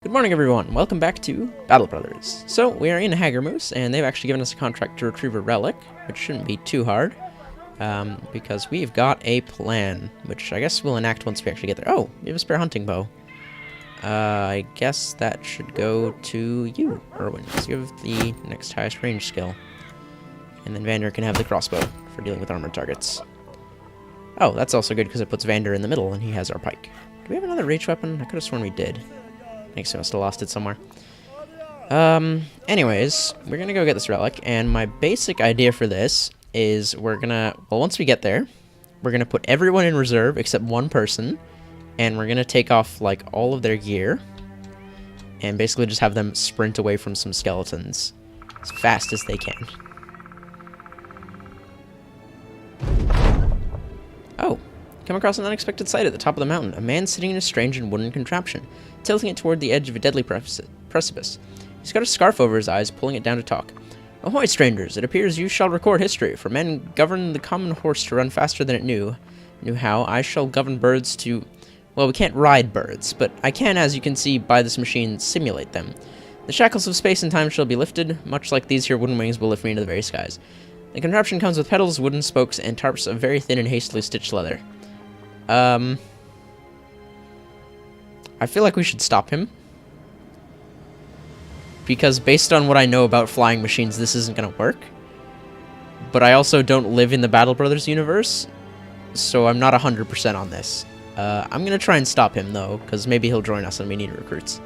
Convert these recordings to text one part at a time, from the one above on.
Good morning, everyone. Welcome back to Battle Brothers. So, we are in Hagermoose, and they've actually given us a contract to retrieve a relic, which shouldn't be too hard, because we've got a plan, which I guess we'll enact once we actually get there. Oh, we have a spare hunting bow. I guess that should go to you, Erwin, because you have the next highest range skill. And then Vander can have the crossbow for dealing with armored targets. Oh, that's also good because it puts Vander in the middle, and he has our pike. Do we have another reach weapon? I could have sworn we did. I think so, I must have lost it somewhere. Anyways, we're gonna go get this relic, and my basic idea for this is we're gonna, well, once we get there, we're gonna put everyone in reserve except one person, and we're gonna take off, like, all of their gear, and basically just have them sprint away from some skeletons as fast as they can. Oh, come across an unexpected sight at the top of the mountain. A man sitting in a strange and wooden contraption, tilting it toward the edge of a deadly precipice. He's got a scarf over his eyes, pulling it down to talk. Ahoy, strangers! It appears you shall record history, for men govern the common horse to run faster than it knew how. I shall govern birds to... Well, we can't ride birds, but I can, as you can see by this machine, simulate them. The shackles of space and time shall be lifted, much like these here wooden wings will lift me into the very skies. The contraption comes with pedals, wooden spokes, and tarps of very thin and hastily stitched leather. I feel like we should stop him. Because based on what I know about flying machines, this isn't going to work. But I also don't live in the Battle Brothers universe, so I'm not 100% on this. I'm going to try and stop him, though, because maybe he'll join us and we need recruits.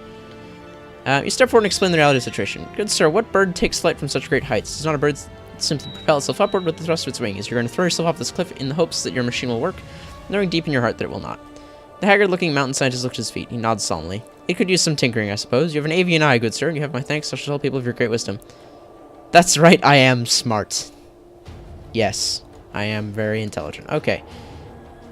You step forward and explain the reality of the situation. Good sir, what bird takes flight from such great heights? It's not a bird that simply propels itself upward with the thrust of its wings. You're going to throw yourself off this cliff in the hopes that your machine will work, knowing deep in your heart that it will not. The haggard-looking mountain scientist looked at his feet. He nods solemnly. It could use some tinkering, I suppose. You have an avian eye, good sir, and you have my thanks. I shall tell people of your great wisdom. That's right, I am smart. Yes, I am very intelligent. Okay.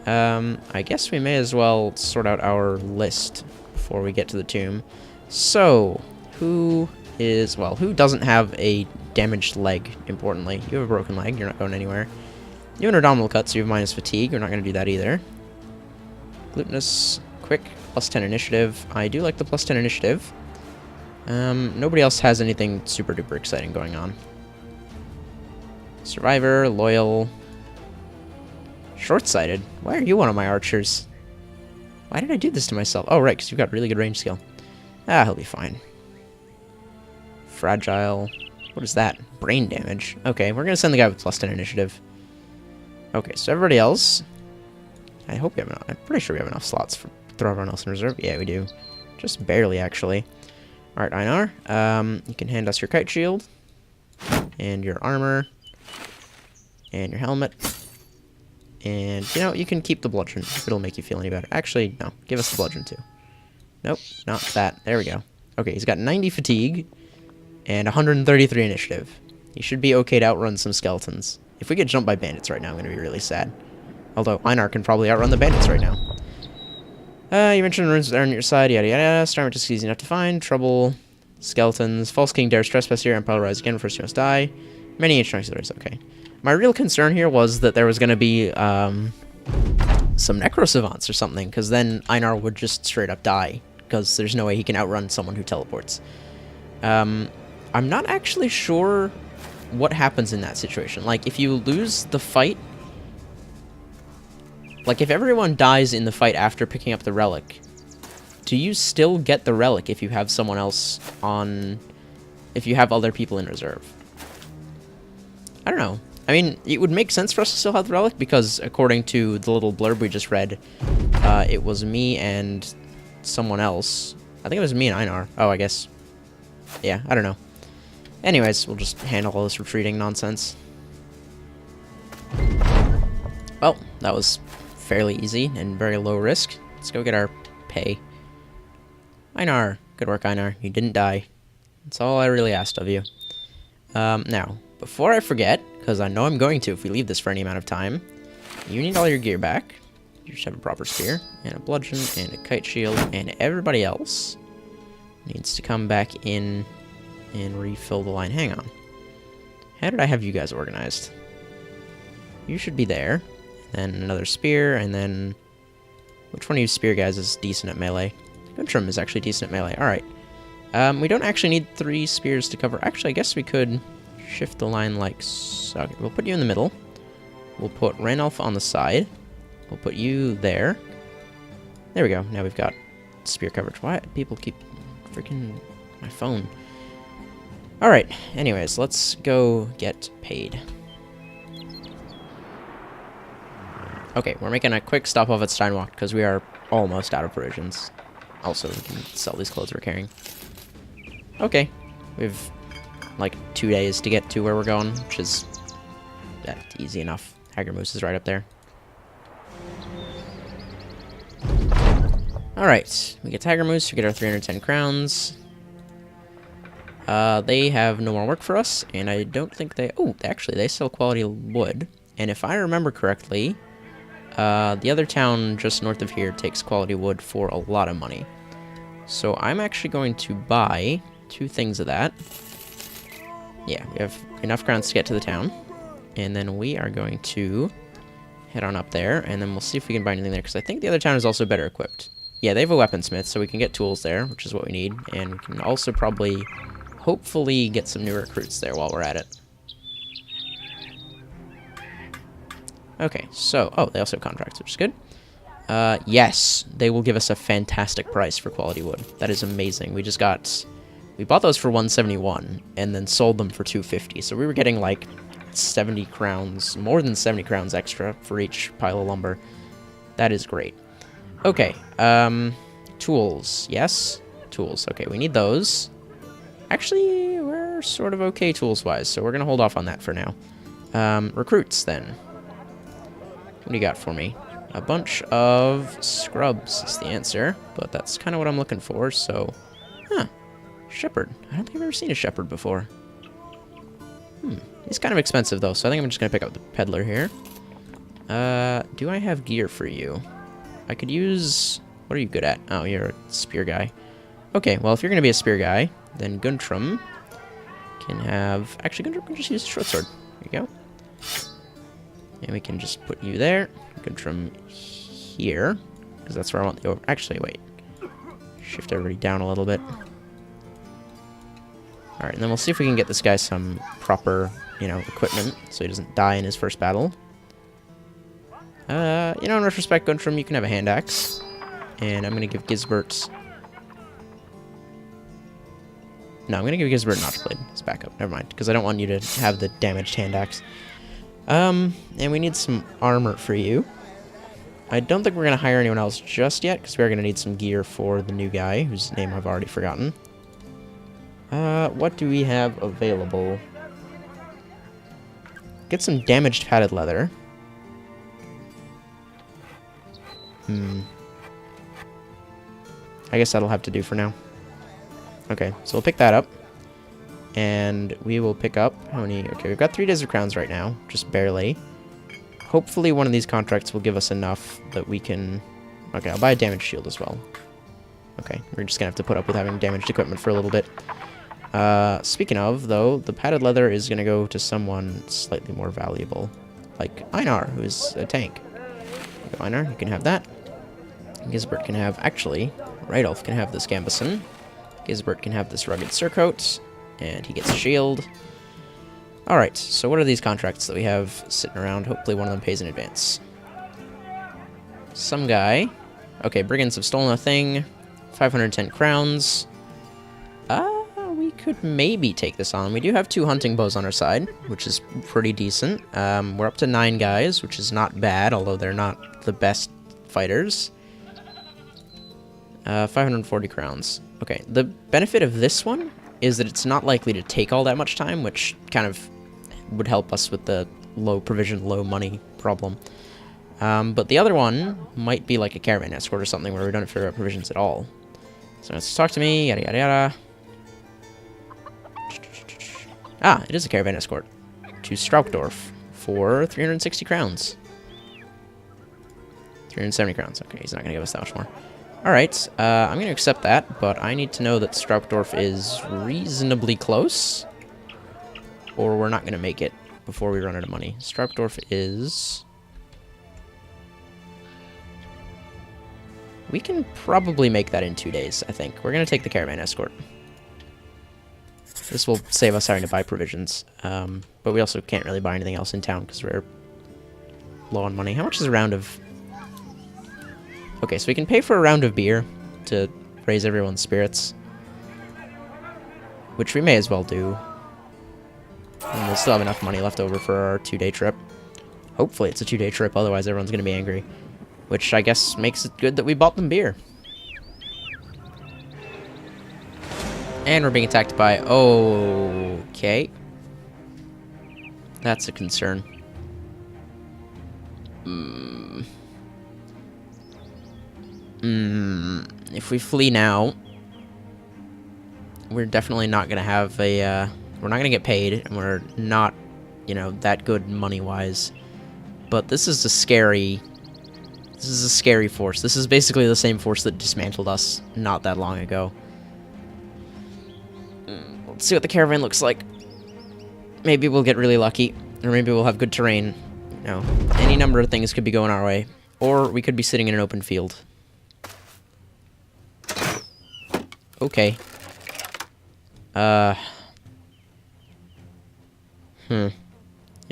I guess we may as well sort out our list before we get to the tomb. So, who doesn't have a damaged leg, importantly? You have a broken leg, you're not going anywhere. You have an abdominal cut, so you have minus fatigue. You're not going to do that either. Glutinous, quick, plus 10 initiative. I do like the plus 10 initiative. Nobody else has anything super duper exciting going on. Survivor, loyal, short-sighted. Why are you one of my archers? Why did I do this to myself? Oh, right, because you've got really good range skill. Ah, he'll be fine. Fragile. What is that? Brain damage. Okay, we're going to send the guy with plus 10 initiative. Okay, so everybody else... I hope we have enough. I'm pretty sure we have enough slots for throw everyone else in reserve. Yeah, we do. Just barely, actually. Alright, Einar. You can hand us your kite shield. And your armor. And your helmet. And, you know, you can keep the bludgeon if it'll make you feel any better. Actually, no. Give us the bludgeon, too. Nope, not that. There we go. Okay, he's got 90 fatigue. And 133 initiative. He should be okay to outrun some skeletons. If we get jumped by bandits right now, I'm going to be really sad. Although, Einar can probably outrun the bandits right now. You mentioned runes are on your side, yada yada. Starmint is easy enough to find. Trouble, skeletons. False King dares trespass here. Empire rise again. First you must die. Many ancient auxiliaries. Okay. My real concern here was that there was going to be some necro-savants or something, because then Einar would just straight up die, because there's no way he can outrun someone who teleports. I'm not actually sure what happens in that situation. Like, if you lose the fight... Like, if everyone dies in the fight after picking up the relic, do you still get the relic if you have someone else on... If you have other people in reserve? I don't know. I mean, it would make sense for us to still have the relic, because according to the little blurb we just read, it was me and someone else. I think it was me and Einar. Oh, I guess. Yeah, I don't know. Anyways, we'll just handle all this retreating nonsense. Well, that was fairly easy and very low risk. Let's go get our pay. Einar. Good work, Einar. You didn't die. That's all I really asked of you. Now, before I forget, because I know I'm going to if we leave this for any amount of time, you need all your gear back. You should have a proper spear, and a bludgeon, and a kite shield, and everybody else needs to come back in and refill the line. Hang on. How did I have you guys organized? You should be there. Then another spear, and then... Which one of you spear guys is decent at melee? Guntram is actually decent at melee. Alright. We don't actually need 3 spears to cover. Actually, I guess we could shift the line like so. Okay, we'll put you in the middle. We'll put Ranulf on the side. We'll put you there. There we go. Now we've got spear coverage. Why do people keep freaking my phone? Alright, anyways, let's go get paid. Okay, we're making a quick stop off at Steinwalk because we are almost out of provisions. Also, we can sell these clothes we're carrying. Okay, we've like 2 days to get to where we're going, which is easy enough. Hager Moose is right up there. Alright, we get Tiger Moose, we get our 310 crowns. They have no more work for us, and I don't think they... Oh, actually, they sell quality wood. And if I remember correctly, the other town just north of here takes quality wood for a lot of money. So I'm actually going to buy 2 things of that. Yeah, we have enough crowns to get to the town. And then we are going to head on up there, and then we'll see if we can buy anything there, because I think the other town is also better equipped. Yeah, they have a weaponsmith, so we can get tools there, which is what we need. And we can also probably, hopefully, get some new recruits there while we're at it. Okay, so... Oh, they also have contracts, which is good. Yes, they will give us a fantastic price for quality wood. That is amazing. We just got... We bought those for 171, and then sold them for 250. So we were getting, like, 70 crowns, more than 70 crowns extra for each pile of lumber. That is great. Okay, tools. Yes? Tools. Okay, we need those. Actually, we're sort of okay tools-wise, so we're going to hold off on that for now. Recruits, then. What do you got for me? A bunch of scrubs is the answer, but that's kind of what I'm looking for, so... Huh. Shepherd. I don't think I've ever seen a shepherd before. He's kind of expensive, though, so I think I'm just going to pick up the peddler here. Do I have gear for you? I could use... What are you good at? Oh, you're a spear guy. Okay, well, if you're going to be a spear guy, then Guntram can have... Actually, Guntram can just use a short sword. There you go. And we can just put you there. Guntram here, because that's where I want the... Actually, wait. Shift everybody down a little bit. Alright, and then we'll see if we can get this guy some proper, you know, equipment, so he doesn't die in his first battle. You know, in retrospect, Guntram, you can have a hand axe. And I'm going to give Gisbert... No, I'm going to give Gisbert an Notchblade as backup. Never mind, because I don't want you to have the damaged hand axe. And we need some armor for you. I don't think we're going to hire anyone else just yet, because we're going to need some gear for the new guy, whose name I've already forgotten. What do we have available? Get some damaged padded leather. I guess that'll have to do for now. Okay, so we'll pick that up. And we will pick up... How many? Okay, we've got 3 days of crowns right now. Just barely. Hopefully one of these contracts will give us enough that we can... Okay, I'll buy a damaged shield as well. Okay, we're just gonna have to put up with having damaged equipment for a little bit. Speaking of, though, the padded leather is gonna go to someone slightly more valuable. Like Einar, who's a tank. Einar, you can have that. Gisbert can have... Actually, Rydolf can have this gambeson. Gisbert can have this rugged surcoat. And he gets a shield. Alright, so what are these contracts that we have sitting around? Hopefully one of them pays in advance. Some guy. Okay, brigands have stolen a thing. 510 crowns. We could maybe take this on. We do have 2 hunting bows on our side, which is pretty decent. We're up to 9 guys, which is not bad, although they're not the best fighters. 540 crowns. Okay, the benefit of this one is that it's not likely to take all that much time, which kind of would help us with the low provision, low money problem. But the other one might be like a caravan escort or something where we don't have to figure out provisions at all. So let's talk to me, yada yada yada. Ah, it is a caravan escort to Straukdorf for 360 crowns. 370 crowns. Okay, he's not going to give us that much more. Alright, I'm going to accept that, but I need to know that Straukdorf is reasonably close, or we're not going to make it before we run out of money. Straukdorf is... We can probably make that in 2 days, I think. We're going to take the caravan escort. This will save us having to buy provisions. But we also can't really buy anything else in town because we're low on money. How much is a round of... Okay, so we can pay for a round of beer to raise everyone's spirits. Which we may as well do. And we'll still have enough money left over for our 2-day trip. Hopefully it's a 2-day trip, otherwise everyone's going to be angry. Which I guess makes it good that we bought them beer. And we're being attacked by... Okay. That's a concern. If we flee now, we're definitely not going to have a... we're not going to get paid, and we're not, you know, that good money-wise. But this is a scary... This is a scary force. This is basically the same force that dismantled us not that long ago. Let's see what the caravan looks like. Maybe we'll get really lucky, or maybe we'll have good terrain. You know, any number of things could be going our way. Or we could be sitting in an open field. Okay. It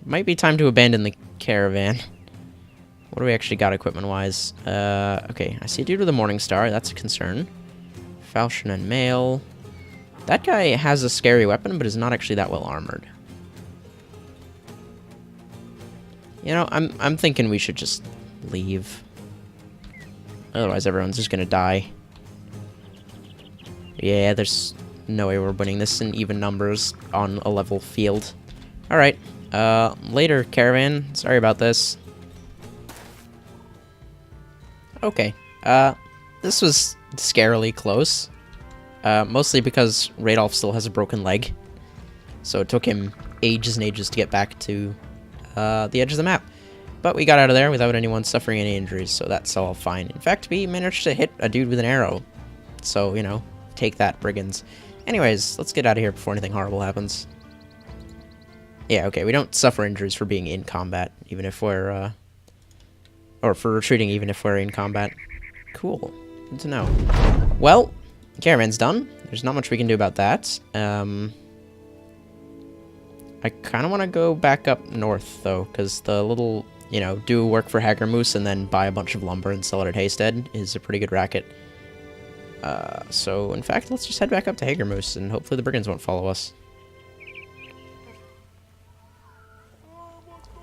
might be time to abandon the caravan. What do we actually got equipment-wise? Okay, I see a dude with a Morning Star. That's a concern. Falchion and Mail. That guy has a scary weapon, but is not actually that well armored. You know, I'm thinking we should just leave. Otherwise, everyone's just gonna die. Yeah, there's no way we're winning this in even numbers on a level field. Alright, later, caravan. Sorry about this. Okay, this was scarily close. Mostly because Radolf still has a broken leg. So it took him ages and ages to get back to the edge of the map. But we got out of there without anyone suffering any injuries, so that's all fine. In fact, we managed to hit a dude with an arrow. So, you know, take that, brigands. Anyways, let's get out of here before anything horrible happens. Yeah, okay, we don't suffer injuries for being in combat, even if we're, or for retreating even if we're in combat. Cool. Good to know. Well, caravan's done. There's not much we can do about that. I kind of want to go back up north, though, because the little, you know, do work for Hagermoose and then buy a bunch of lumber and sell it at Haystead is a pretty good racket. So, in fact, let's just head back up to Hagermoose, and hopefully the brigands won't follow us.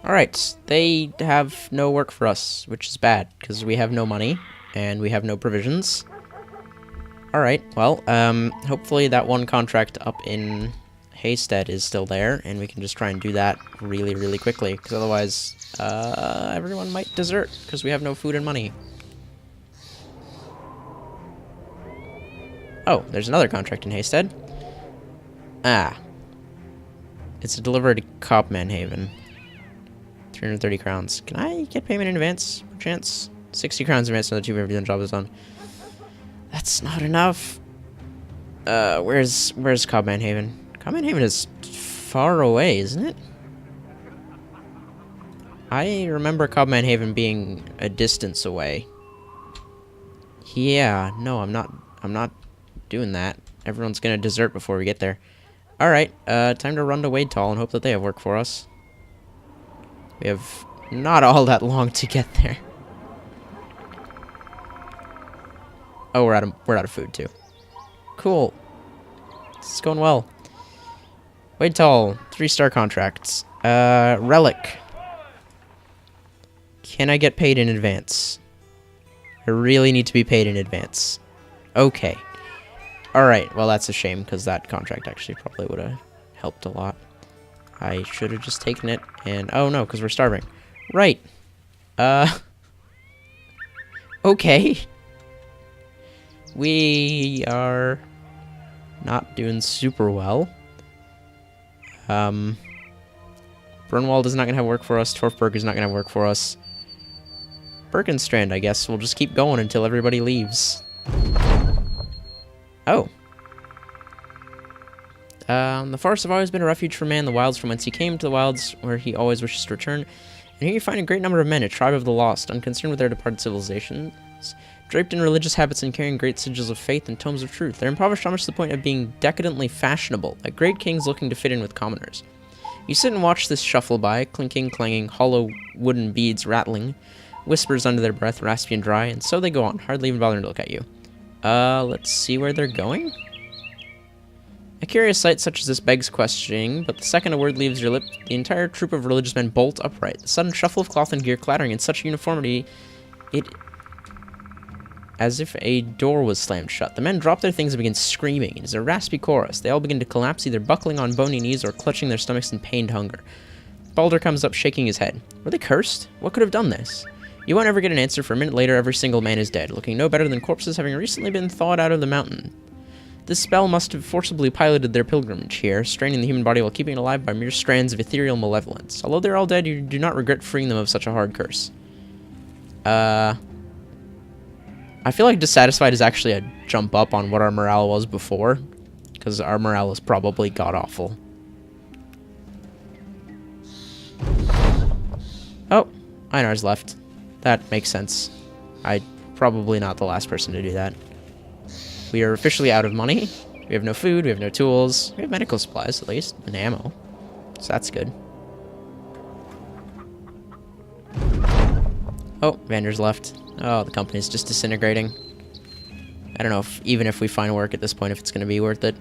Alright, they have no work for us, which is bad, because we have no money, and we have no provisions. Alright, well, hopefully that one contract up in Haystead is still there, and we can just try and do that really, really quickly, because otherwise, everyone might desert, because we have no food and money. Oh, there's another contract in Haystead. Ah. It's a delivery to Cobman Haven. 330 crowns. Can I get payment in advance, perchance? 60 crowns in advance, another 2 every time the job is done. That's not enough. Where's Cobman Haven? Cobman Haven is far away, isn't it? I remember Cobman Haven being a distance away. Yeah, no, I'm not doing that. Everyone's gonna desert before we get there. Alright, time to run to Wadetall and hope that they have work for us. We have not all that long to get there. Oh, we're out of food too. Cool. This is going well. Wadetall, 3-star contracts. Relic. Can I get paid in advance? I really need to be paid in advance. Okay. Alright, well that's a shame, because that contract actually probably would have helped a lot. I should have just taken it, and... Oh no, because we're starving. Right. Okay. We are not doing super well. Brunwald is not going to have work for us. Torfberg is not going to have work for us. Birkenstrand, I guess. We'll just keep going until everybody leaves. Oh. The forests have always been a refuge for man, the wilds from whence he came to the wilds where he always wishes to return. And here you find a great number of men, a tribe of the lost, unconcerned with their departed civilizations. Draped in religious habits and carrying great sigils of faith and tomes of truth, they're impoverished almost to the point of being decadently fashionable, like great kings looking to fit in with commoners. You sit and watch this shuffle by, clinking, clanging, hollow wooden beads rattling, whispers under their breath, raspy and dry, and so they go on, hardly even bothering to look at you. Let's see where they're going? A curious sight such as this begs questioning, but the second a word leaves your lip, the entire troop of religious men bolt upright, the sudden shuffle of cloth and gear clattering in such uniformity, as if a door was slammed shut. The men drop their things and begin screaming. It is a raspy chorus. They all begin to collapse, either buckling on bony knees or clutching their stomachs in pained hunger. Balder comes up, shaking his head. Were they cursed? What could have done this? You won't ever get an answer, for a minute later every single man is dead, looking no better than corpses having recently been thawed out of the mountain. This spell must have forcibly piloted their pilgrimage here, straining the human body while keeping it alive by mere strands of ethereal malevolence. Although they're all dead, you do not regret freeing them of such a hard curse. I feel like dissatisfied is actually a jump up on what our morale was before, because our morale is probably god-awful. Oh, Einar's left. That makes sense. I'm probably not the last person to do that. We are officially out of money. We have no food, we have no tools. We have medical supplies, at least, and ammo. So that's good. Oh, Vander's left. Oh, the company's just disintegrating. I don't know if, even if we find work at this point, if it's going to be worth it.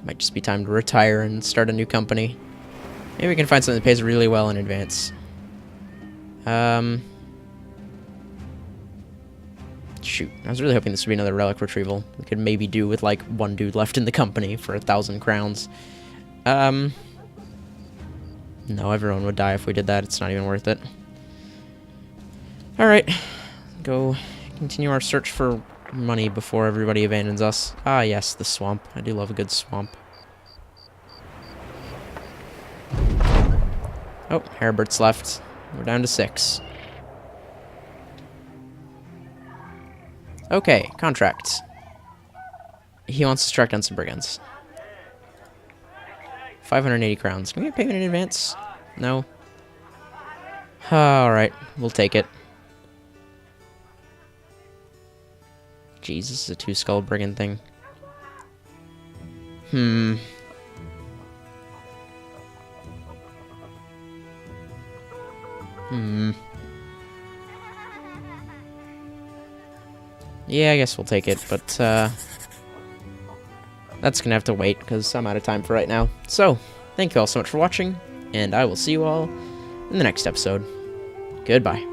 Might just be time to retire and start a new company. Maybe we can find something that pays really well in advance. Shoot, I was really hoping this would be another relic retrieval. We could maybe do with, like, one dude left in the company for 1,000 crowns. No, everyone would die if we did that. It's not even worth it. Alright, go continue our search for money before everybody abandons us. Ah, yes, the swamp. I do love a good swamp. Oh, Heribert's left. We're down to 6. Okay, contract. He wants to track down some brigands. 580 crowns. Can we get payment in advance? No. Alright, we'll take it. Jesus, a 2-skull brigand thing. Yeah, I guess we'll take it, but, that's gonna have to wait, because I'm out of time for right now. So, thank you all so much for watching, and I will see you all in the next episode. Goodbye.